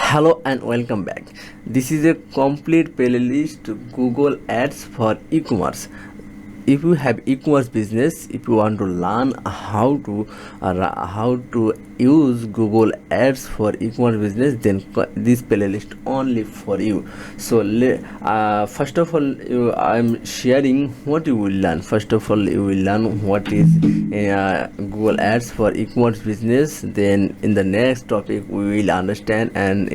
Hello and welcome back. This is a complete playlist Google Ads for e-commerce. If you have e-commerce business, if you want to learn how to use Google Ads for e-commerce business, then this playlist only for you. So first of all, I'm sharing what you will learn. First of all, you will learn what is Google Ads for e-commerce business. Then in the next topic, we will understand and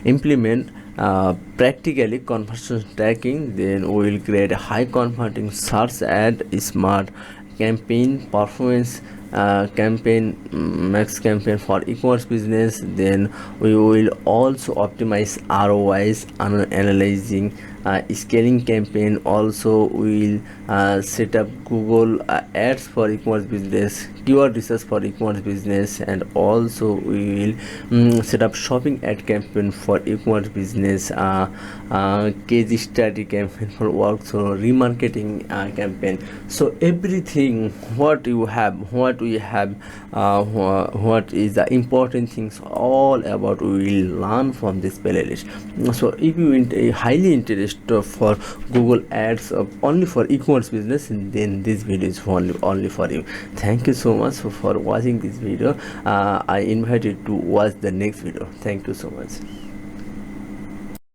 implement practically conversion tracking. Then we will create a high converting search ad, smart campaign, performance campaign, max campaign for e-commerce business. Then we will also optimize ROIs, analyzing scaling campaign. Also we will set up Google Ads for e-commerce business, keyword research for e-commerce business, and also we will set up shopping ad campaign for e-commerce business, case study campaign for work, so remarketing campaign. So everything what we have, what is the important things, all about we will learn from this playlist. So if you highly interested for Google Ads only for e-commerce business, then this video is only for you. Thank you so much for watching this video. I invite you to watch the next video. Thank you so much.